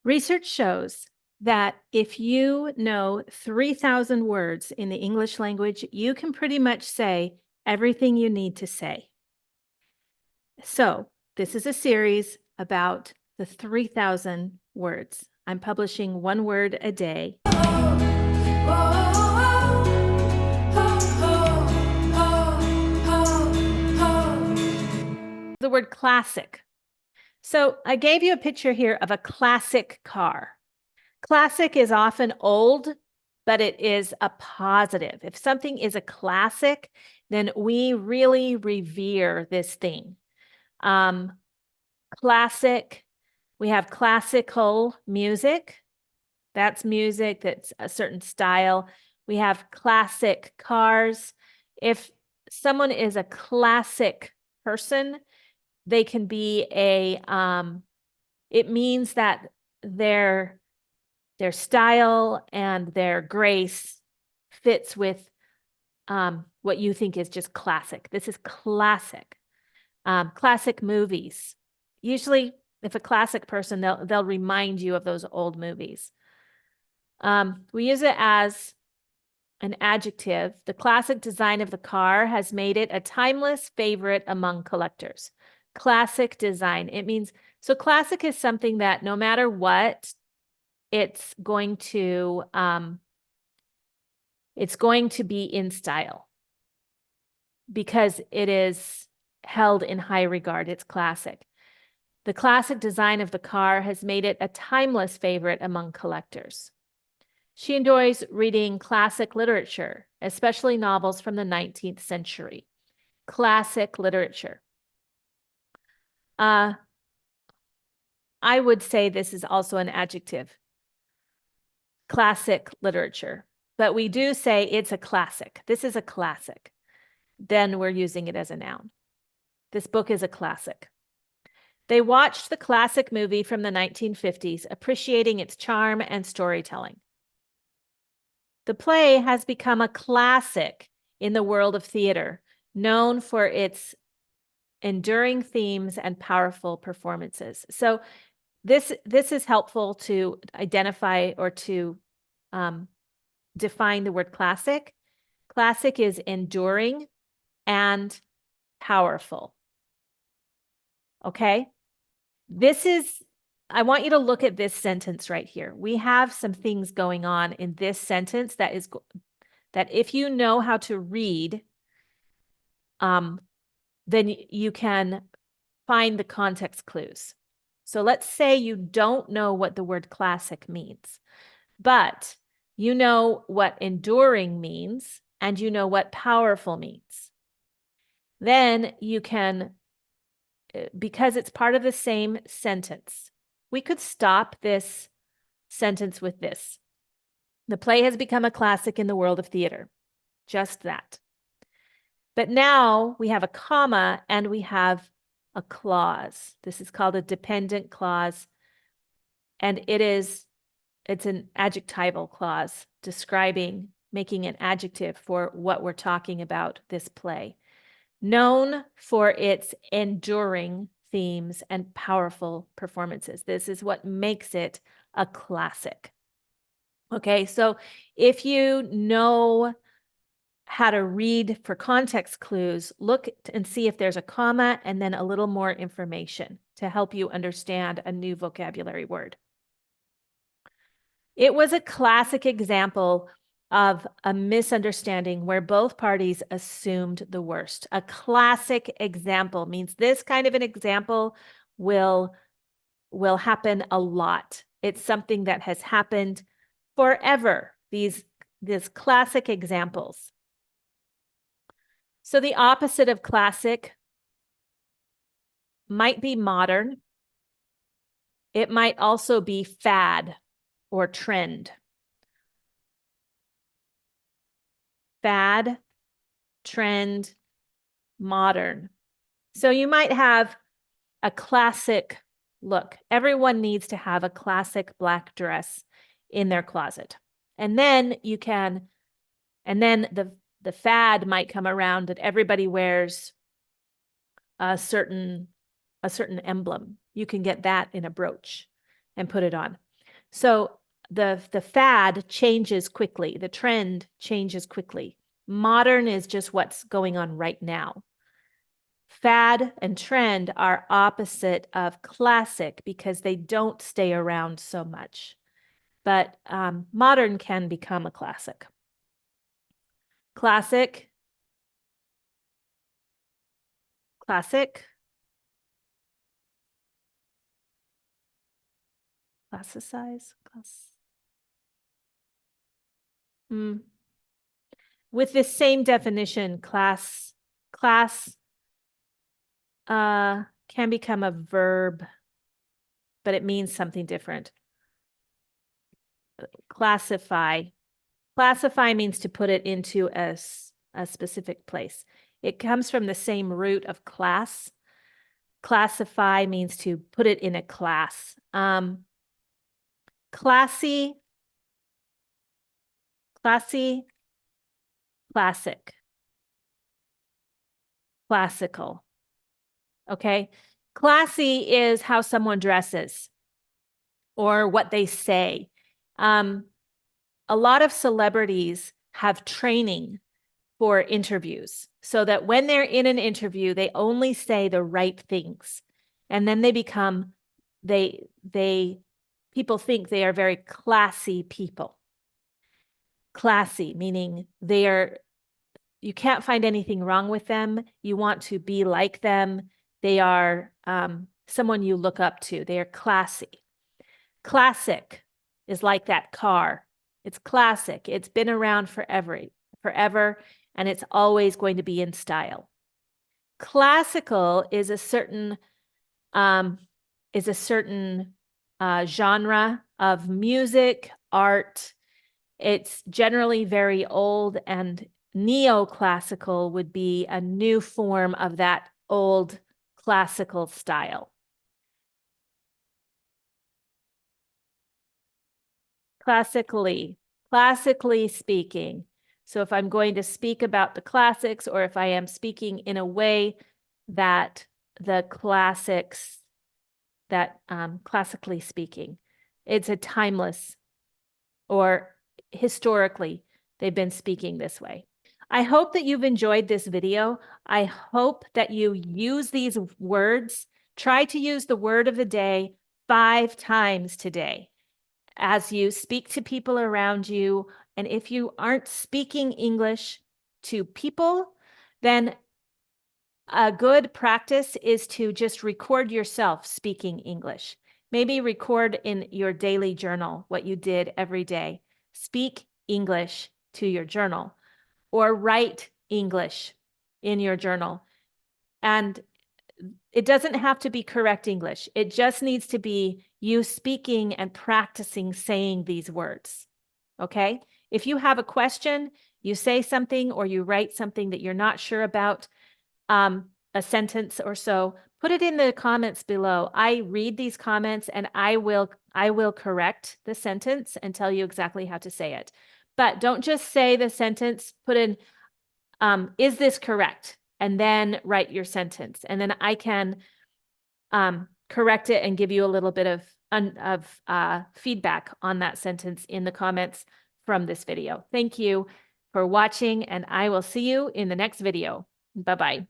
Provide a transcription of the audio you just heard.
Research shows that if you know 3,000 words in the English language, you can pretty much say everything you need to say. So, this is a series about the 3,000 words. I'm publishing one word a day. The word classic. So, I gave you a picture here of a classic car. Classic is often old, but it is a positive. If something is a classic, then we really revere this thing. Classic, we have classical music. That's music that's a certain style. We have classic cars. If someone is a classic person, they can be it means that their style and their grace fits with what you think is just classic. This is classic. Classic movies. Usually, if a classic person, they'll remind you of those old movies. We use it as an adjective. The classic design of the car has made it a timeless favorite among collectors. Classic design. It means, so classic is something that no matter what, it's going to be in style because it is held in high regard. It's classic. The classic design of the car has made it a timeless favorite among collectors. She enjoys reading classic literature, especially novels from the 19th century. Classic literature. I would say this is also an adjective. Classic literature, but we do say it's a classic. This is a classic. Then we're using it as a noun. This book is a classic. They watched the classic movie from the 1950s, appreciating its charm and storytelling. The play has become a classic in the world of theater, known for its enduring themes and powerful performances. So this is helpful to identify or to define the word classic. Classic is enduring and powerful. Okay? I want you to look at this sentence right here. We have some things going on in this sentence that if you know how to read, then you can find the context clues. So let's say you don't know what the word classic means, but you know what enduring means and you know what powerful means. Then you can, because it's part of the same sentence, we could stop this sentence with this. The play has become a classic in the world of theater. Just that. But now we have a comma and we have a clause. This is called a dependent clause. And it's an adjectival clause describing, making an adjective for what we're talking about, this play. Known for its enduring themes and powerful performances. This is what makes it a classic. Okay, so if you know how to read for context clues, look and see if there's a comma and then a little more information to help you understand a new vocabulary word. It was a classic example of a misunderstanding where both parties assumed the worst. A classic example means this kind of an example will happen a lot. It's something that has happened forever, these classic examples. So the opposite of classic might be modern. It might also be fad or trend. Fad, trend, modern. So you might have a classic look. Everyone needs to have a classic black dress in their closet. And then the fad might come around that everybody wears a certain emblem. You can get that in a brooch and put it on. So the fad changes quickly. The trend changes quickly. Modern is just what's going on right now. Fad and trend are opposite of classic because they don't stay around so much. But modern can become a classic. Classic, classic, classicize, With this same definition, class can become a verb, but it means something different. Classify. Classify means to put it into a specific place. It comes from the same root of class. Classify means to put it in a class. Classy, classic, classical. Okay. Classy is how someone dresses or what they say. A lot of celebrities have training for interviews so that when they're in an interview, they only say the right things. And then they become, people think they are very classy people. Classy, meaning you can't find anything wrong with them. You want to be like them. They are someone you look up to. They are classy. Classic is like that car. It's classic. It's been around forever, and it's always going to be in style. Classical is a certain genre of music, art. It's generally very old, and neoclassical would be a new form of that old classical style. Classically speaking. So if I'm going to speak about the classics, or if I am speaking in a way that the classics, that classically speaking, it's a timeless, or historically, they've been speaking this way. I hope that you've enjoyed this video. I hope that you use these words. Try to use the word of the day 5 times today as you speak to people around you. And if you aren't speaking English to people, then a good practice is to just record yourself speaking English. Maybe record in your daily journal what you did every day. Speak English to your journal, or write English in your journal. And it doesn't have to be correct English. It just needs to be you speaking and practicing saying these words. Okay? If you have a question, you say something or you write something that you're not sure about, a sentence or so, put it in the comments below. I read these comments and I will correct the sentence and tell you exactly how to say it. But don't just say the sentence, put in, is this correct? And then write your sentence. And then I can correct it and give you a little bit of feedback on that sentence in the comments from this video. Thank you for watching, and I will see you in the next video. Bye-bye.